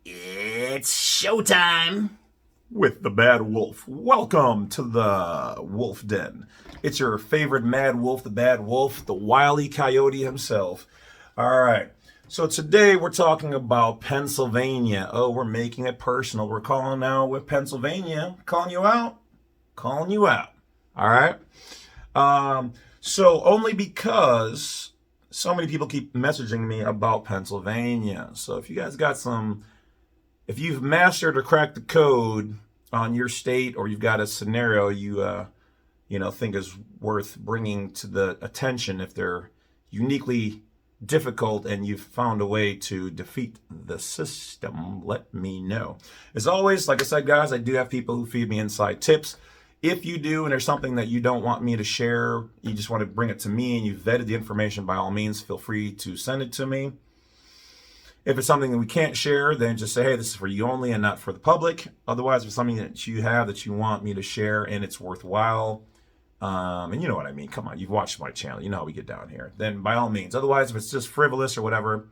It's showtime with the Badwolf. Welcome to the Wolf Den. It's your favorite Mad Wolf, the Badwolf, the Wile E. Coyote himself. All right. So today we're talking about Pennsylvania. Oh, we're making it personal. We're calling out with Pennsylvania. Calling you out. Calling you out. All right. So only because so many people keep messaging me about Pennsylvania. So if you guys got if you've mastered or cracked the code on your state, or you've got a scenario you think is worth bringing to the attention, if they're uniquely difficult and you've found a way to defeat the system, let me know. As always, like I said, guys, I do have people who feed me inside tips. If you do and there's something that you don't want me to share, you just want to bring it to me and you've vetted the information, by all means, feel free to send it to me. If it's something that we can't share, then just say, hey, this is for you only and not for the public. Otherwise, if it's something that you have that you want me to share and it's worthwhile, and you know what I mean, come on, you've watched my channel, you know how we get down here, then by all means. Otherwise, if it's just frivolous or whatever,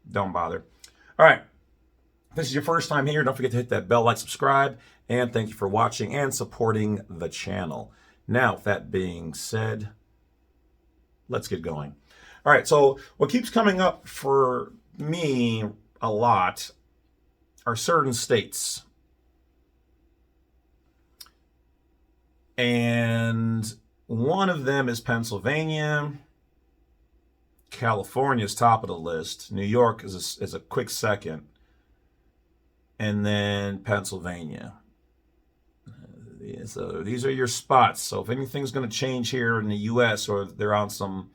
don't bother. All right, if this is your first time here, don't forget to hit that bell, like, subscribe, and thank you for watching and supporting the channel. Now, with that being said, let's get going. All right, so what keeps coming up for me a lot are certain states. And one of them is Pennsylvania. California is top of the list. New York is a quick second. And then Pennsylvania. So these are your spots. So if anything's going to change here in the U.S. or they're on some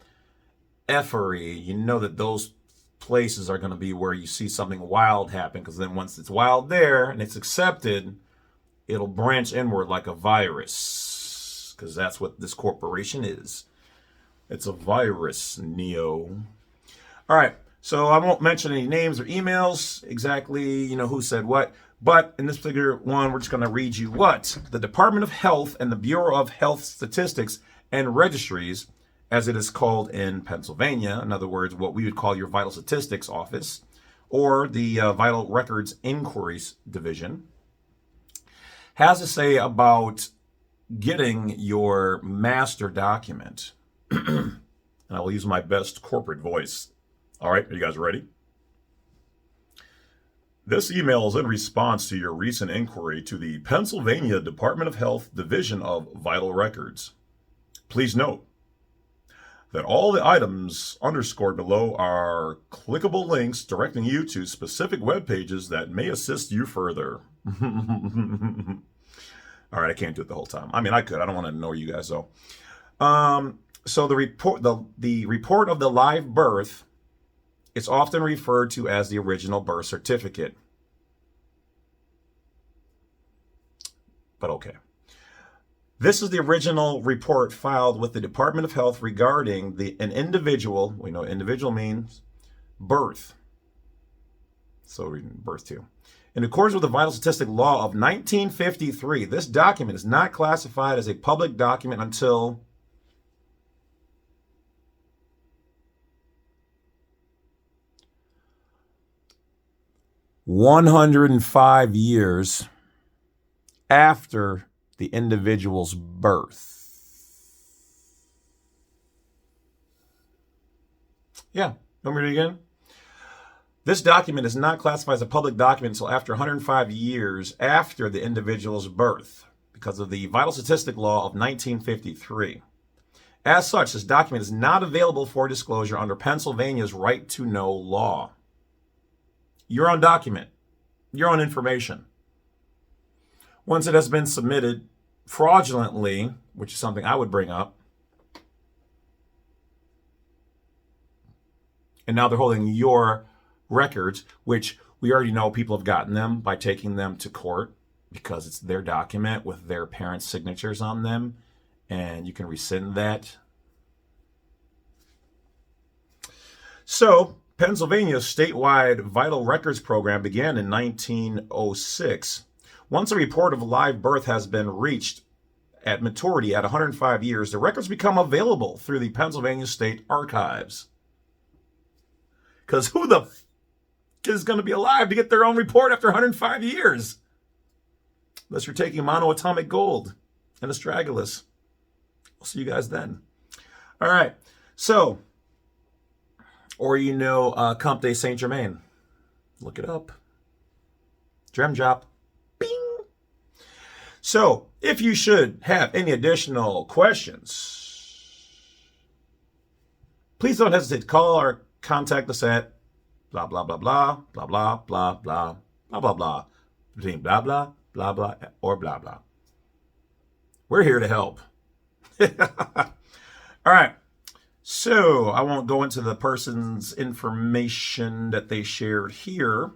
effery, you know that those places are going to be where you see something wild happen, because then once it's wild there and it's accepted, it'll branch inward like a virus, because that's what this corporation is. It's a virus, Neo. All right, so I won't mention any names or emails, exactly, who said what. But in this particular one, we're just going to read you what the Department of Health and the Bureau of Health Statistics and Registries, as it is called in Pennsylvania, in other words, what we would call your Vital Statistics Office, or the Vital Records Inquiries Division, has to say about getting your master document. And I will use my best corporate voice. All right, are you guys ready? This email is in response to your recent inquiry to the Pennsylvania Department of Health Division of Vital Records. Please note that all the items underscored below are clickable links directing you to specific web pages that may assist you further. All right, I can't do it the whole time. I mean, I could. I don't want to annoy you guys, though. So the report of the live birth, it's often referred to as the original birth certificate. But okay. This is the original report filed with the Department of Health regarding an individual. We know individual means birth. So we're reading birth too. In accordance with the Vital Statistic Law of 1953, this document is not classified as a public document until 105 years after the individual's birth. Yeah, let me read it again. This document is not classified as a public document until after 105 years after the individual's birth, because of the Vital Statistic Law of 1953. As such, this document is not available for disclosure under Pennsylvania's right to know law. Your own document, your own information. Once it has been submitted fraudulently, which is something I would bring up, and now they're holding your records, which we already know people have gotten them by taking them to court, because it's their document with their parents' signatures on them, and you can rescind that. So Pennsylvania's statewide Vital Records program began in 1906. Once a report of a live birth has been reached at maturity at 105 years, the records become available through the Pennsylvania State Archives. Because who the kid is going to be alive to get their own report after 105 years. Unless you're taking monoatomic gold and astragalus. We'll see you guys then. All right. So, or Comte de Saint Germain. Look it up. Drem drop. Bing. So, if you should have any additional questions, please don't hesitate to call or contact us at blah, blah, blah, blah, blah, blah, blah, blah, blah, blah, blah, between blah, blah, blah, blah, or blah, blah. We're here to help. All right. So I won't go into the person's information that they shared here.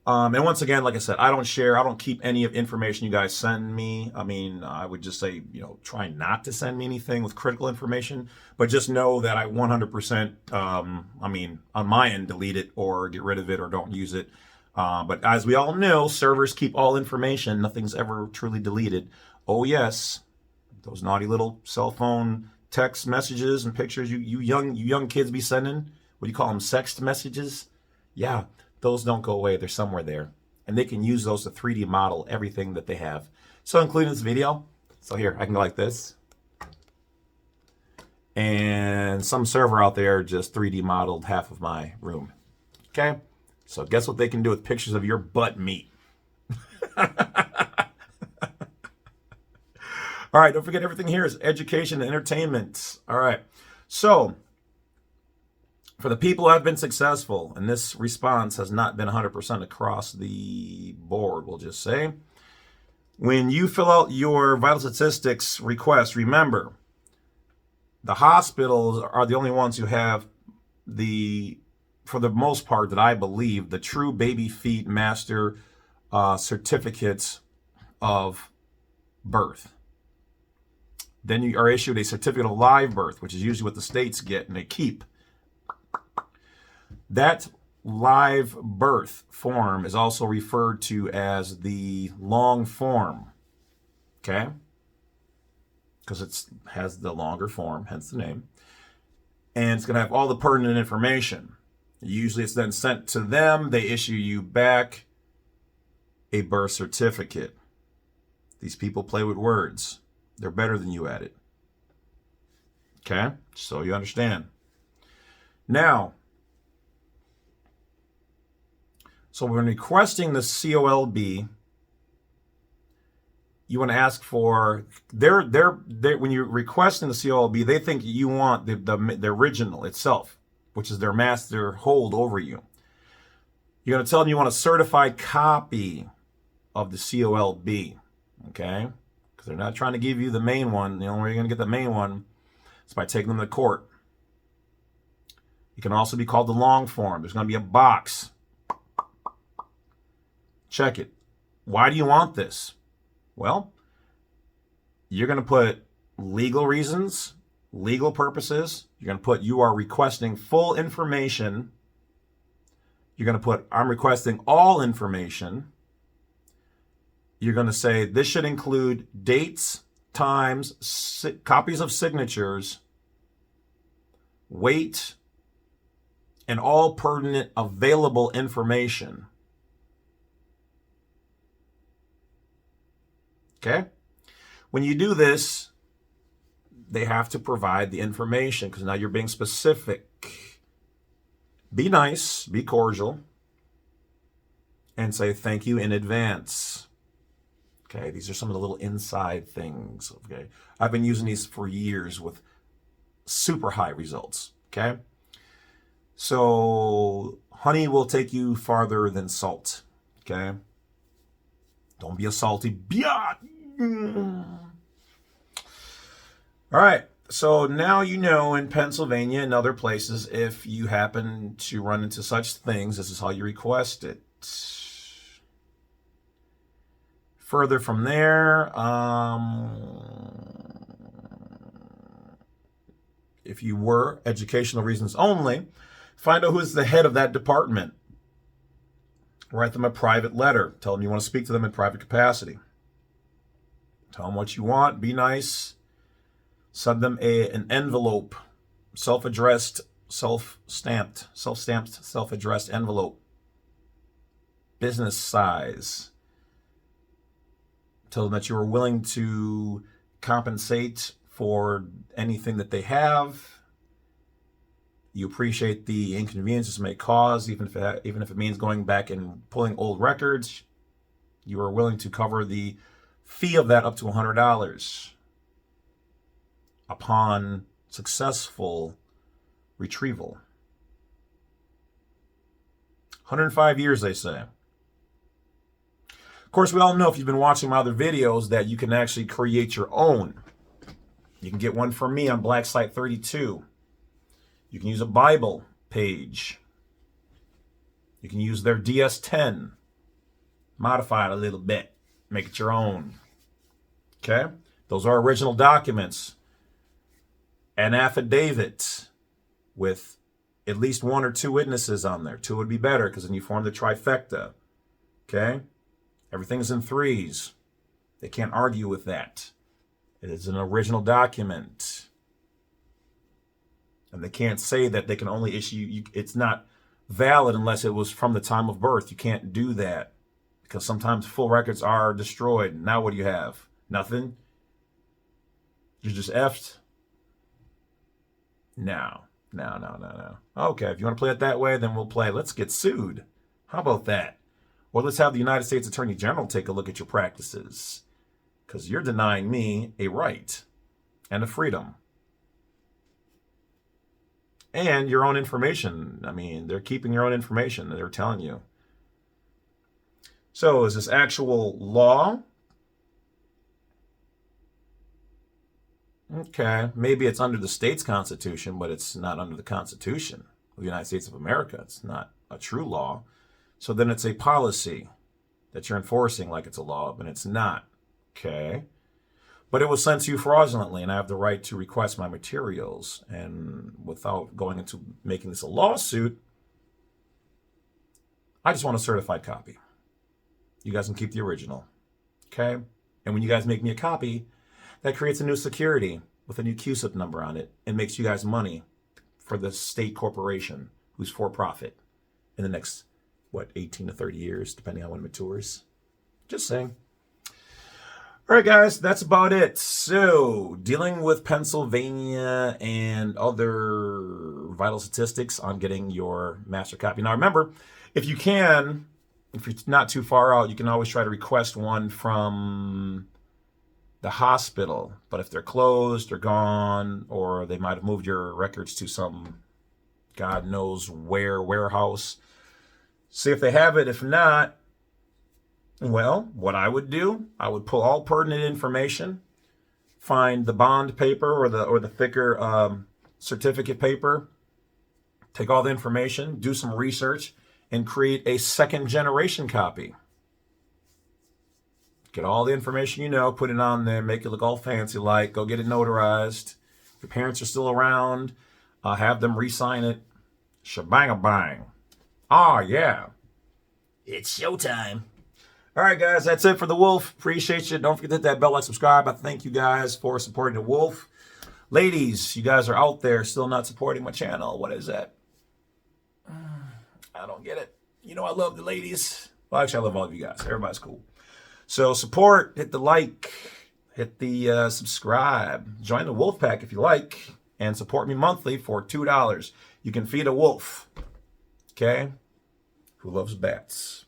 And once again, like I said, I don't keep any of information you guys send me. I mean, I would just say, try not to send me anything with critical information, but just know that I 100%, on my end, delete it or get rid of it or don't use it. But as we all know, servers keep all information. Nothing's ever truly deleted. Oh, yes. Those naughty little cell phone text messages and pictures you young kids be sending. What do you call them? Sext messages? Yeah. Those don't go away. They're somewhere there. And they can use those to 3D model everything that they have. So including this video. So here, I can go like this. And some server out there just 3D modeled half of my room. Okay? So guess what they can do with pictures of your butt meat? All right, don't forget everything here is education and entertainment. All right. So for the people who have been successful, and this response has not been 100% across the board, we'll just say, when you fill out your vital statistics request, remember, the hospitals are the only ones who have for the most part, that I believe, the true baby feet master certificates of birth. Then you are issued a certificate of live birth, which is usually what the states get and they keep. That live birth form is also referred to as the long form, okay? Because it has the longer form, hence the name. And it's going to have all the pertinent information. Usually it's then sent to them. They issue you back a birth certificate. These people play with words. They're better than you at it. Okay? So you understand. Now, so when requesting the COLB, you want to ask for when you're requesting the COLB, they think you want the original itself, which is their master hold over you. You're going to tell them you want a certified copy of the COLB, okay? Because they're not trying to give you the main one. The only way you're going to get the main one is by taking them to court. It can also be called the long form. There's going to be a box. Check it. Why do you want this? Well, you're going to put legal reasons, legal purposes. You're going to put you are requesting full information. You're going to put I'm requesting all information. You're going to say this should include dates, times, copies of signatures, weight, and all pertinent available information. Okay? When you do this, they have to provide the information because now you're being specific. Be nice, be cordial, and say thank you in advance. Okay, these are some of the little inside things. Okay, I've been using these for years with super high results. Okay, so honey will take you farther than salt. Okay, don't be a salty. All right, so now you know in Pennsylvania and other places, if you happen to run into such things, this is how you request it. Further from there, if you were educational reasons only, find out who is the head of that department. Write them a private letter. Tell them you want to speak to them in private capacity. Tell them what you want. Be nice. Send them an envelope, self-addressed self-stamped, self-addressed envelope, business size. Tell them that you are willing to compensate for anything that they have. You appreciate the inconvenience this may cause, even if it means going back and pulling old records. You are willing to cover the fee of that up to $100 upon successful retrieval. 105 years, they say. Of course, we all know, if you've been watching my other videos, that you can actually create your own. You can get one from me on Black Site 32. You can use a Bible page. You can use their DS10. Modify it a little bit. Make it your own. Okay? Those are original documents. An affidavit with at least one or two witnesses on there. Two would be better, because then you form the trifecta. Okay? Everything's in threes. They can't argue with that. It is an original document. And they can't say that they can only issue, it's not valid unless it was from the time of birth. You can't do that, because sometimes full records are destroyed. Now what do you have? Nothing? You're just effed? No. Okay, if you want to play it that way, then we'll play Let's Get Sued. How about that? Or let's have the United States Attorney General take a look at your practices, because you're denying me a right and a freedom. And your own information. I mean, they're keeping your own information. They're telling you. So is this actual law? Okay, maybe it's under the state's constitution, but it's not under the Constitution of the United States of America. It's not a true law. So then it's a policy that you're enforcing like it's a law, but it's not. Okay. But it was sent to you fraudulently, and I have the right to request my materials. And without going into making this a lawsuit, I just want a certified copy. You guys can keep the original. Okay? And when you guys make me a copy, that creates a new security with a new QSIP number on it and makes you guys money for the state corporation who's for profit in the next, 18 to 30 years, depending on when it matures. Just saying. All right, guys, that's about it. So, dealing with Pennsylvania and other vital statistics on getting your master copy. Now, remember, if you're not too far out, you can always try to request one from the hospital. But if they're closed or gone, or they might have moved your records to some God knows where warehouse, see if they have it. If not, well, what I would do, I would pull all pertinent information, find the bond paper or the thicker certificate paper, take all the information, do some research, and create a second generation copy. Get all the information you know, put it on there, make it look all fancy like, go get it notarized. If your parents are still around, have them re-sign it. Shebang-a-bang. Oh, yeah. It's showtime. All right, guys, that's it for The Wolf. Appreciate you. Don't forget to hit that bell, like, subscribe. I thank you guys for supporting The Wolf. Ladies, you guys are out there still not supporting my channel. What is that? I don't get it. You know I love the ladies. Well, actually, I love all of you guys. Everybody's cool. So support, hit the like, hit the subscribe. Join the Wolf Pack if you like, and support me monthly for $2. You can feed a wolf, okay, who loves bats.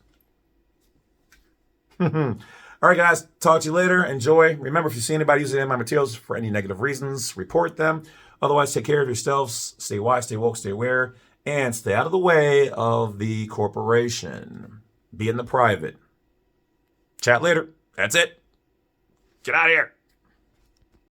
All right, guys, talk to you later. Enjoy. Remember, if you see anybody using any of my materials for any negative reasons, report them. Otherwise, take care of yourselves. Stay wise, stay woke, stay aware, and stay out of the way of the corporation. Be in the private. Chat later. That's it. Get out of here.